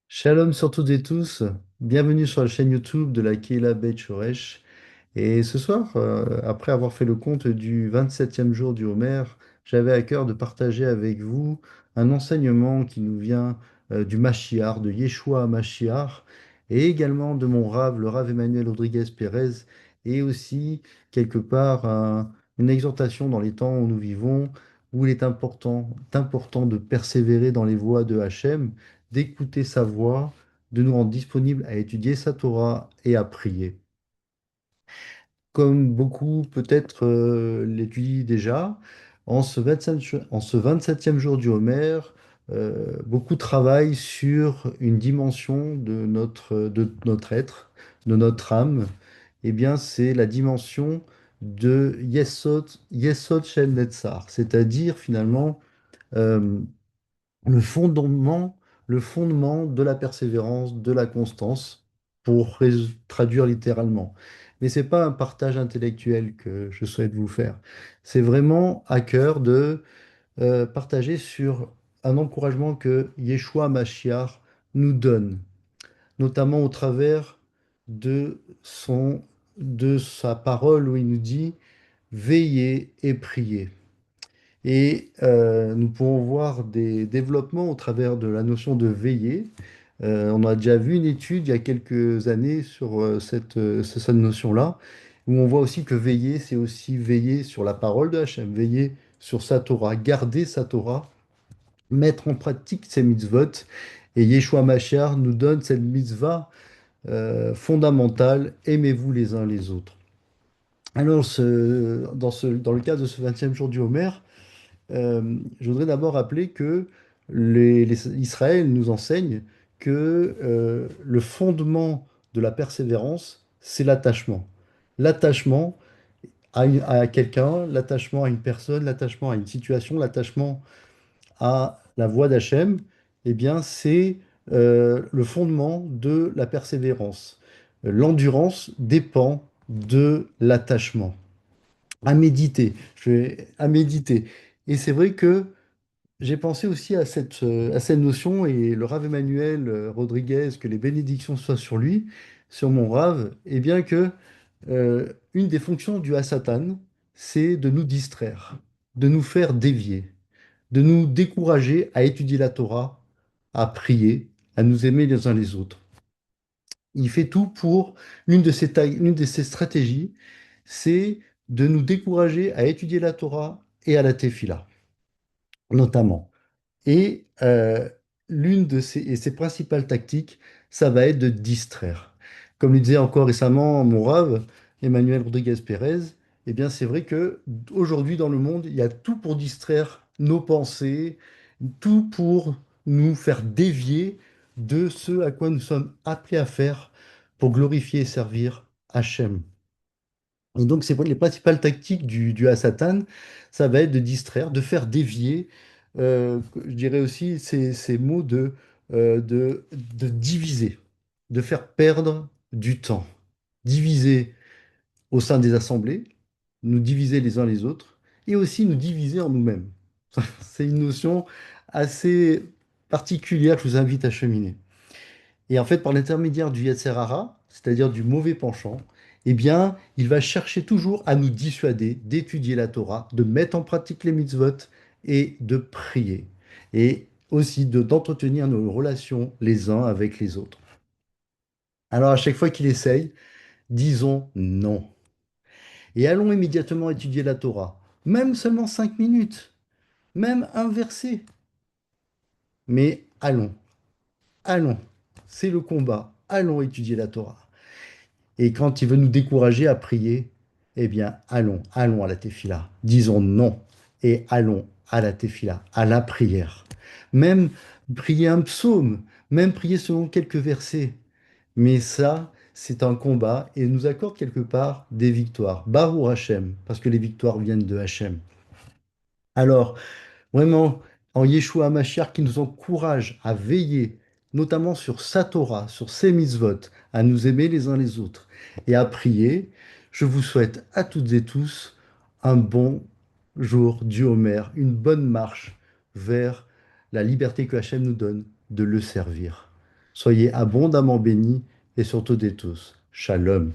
Shalom sur toutes et tous, bienvenue sur la chaîne YouTube de la Kehila Beit Shoresh. Et ce soir, après avoir fait le compte du 27e jour du Homer, j'avais à cœur de partager avec vous un enseignement qui nous vient du Mashiach, de Yeshua Mashiach, et également de mon Rav, le Rav Emmanuel Rodriguez Pérez, et aussi quelque part une exhortation dans les temps où nous vivons, où il est important de persévérer dans les voies de Hachem, d'écouter sa voix, de nous rendre disponibles à étudier sa Torah et à prier. Comme beaucoup peut-être l'étudient déjà, en ce 27e jour du Homer, beaucoup travaillent sur une dimension de notre être, de notre âme. Eh bien, c'est la dimension de Yesod Shel Netzar, c'est-à-dire finalement euh, le fondement, le fondement de la persévérance, de la constance, pour traduire littéralement. Mais c'est pas un partage intellectuel que je souhaite vous faire. C'est vraiment à cœur de partager sur un encouragement que Yeshua Mashiach nous donne, notamment au travers de de sa parole où il nous dit veillez et priez. Et nous pouvons voir des développements au travers de la notion de veiller. On a déjà vu une étude il y a quelques années sur sur cette notion-là, où on voit aussi que veiller, c'est aussi veiller sur la parole de Hachem, veiller sur sa Torah, garder sa Torah, mettre en pratique ses mitzvot. Et Yeshua Mashiach nous donne cette mitzvah fondamentale, aimez-vous les uns les autres. Alors, dans le cadre de ce 20e jour du Homer, je voudrais d'abord rappeler que Israël nous enseigne que le fondement de la persévérance, c'est l'attachement. L'attachement à quelqu'un, l'attachement à une personne, l'attachement à une situation, l'attachement à la voie d'Hachem, eh bien, c'est le fondement de la persévérance. L'endurance dépend de l'attachement. À méditer. Et c'est vrai que j'ai pensé aussi à cette notion et le Rav Emmanuel Rodriguez, que les bénédictions soient sur lui, sur mon Rav, et bien que une des fonctions du Hasatan, c'est de nous distraire, de nous faire dévier, de nous décourager à étudier la Torah, à prier, à nous aimer les uns les autres. Il fait tout pour l'une de ses stratégies, c'est de nous décourager à étudier la Torah et à la Tefila, notamment. Et ses principales tactiques, ça va être de distraire. Comme le disait encore récemment mon Rav, Emmanuel Rodriguez Pérez, eh bien c'est vrai que aujourd'hui dans le monde, il y a tout pour distraire nos pensées, tout pour nous faire dévier de ce à quoi nous sommes appelés à faire pour glorifier et servir Hachem. Et donc, c'est les principales tactiques du Hasatan, ça va être de distraire, de faire dévier, je dirais aussi ces mots de diviser, de faire perdre du temps. Diviser au sein des assemblées, nous diviser les uns les autres, et aussi nous diviser en nous-mêmes. C'est une notion assez particulière que je vous invite à cheminer. Et en fait, par l'intermédiaire du Yetzer Hara, c'est-à-dire du mauvais penchant, eh bien, il va chercher toujours à nous dissuader d'étudier la Torah, de mettre en pratique les mitzvot et de prier. Et aussi d'entretenir nos relations les uns avec les autres. Alors, à chaque fois qu'il essaye, disons non. Et allons immédiatement étudier la Torah, même seulement 5 minutes, même un verset. Mais allons, c'est le combat, allons étudier la Torah. Et quand il veut nous décourager à prier, eh bien, allons à la tefila. Disons non et allons à la tefila, à la prière. Même prier un psaume, même prier selon quelques versets. Mais ça, c'est un combat et nous accorde quelque part des victoires. Baruch Hashem, parce que les victoires viennent de Hashem. Alors, vraiment, en Yeshua Mashiach qui nous encourage à veiller, notamment sur sa Torah, sur ses mitzvot, à nous aimer les uns les autres et à prier. Je vous souhaite à toutes et tous un bon jour du Homer, une bonne marche vers la liberté que Hachem nous donne de le servir. Soyez abondamment bénis et surtout des tous. Shalom.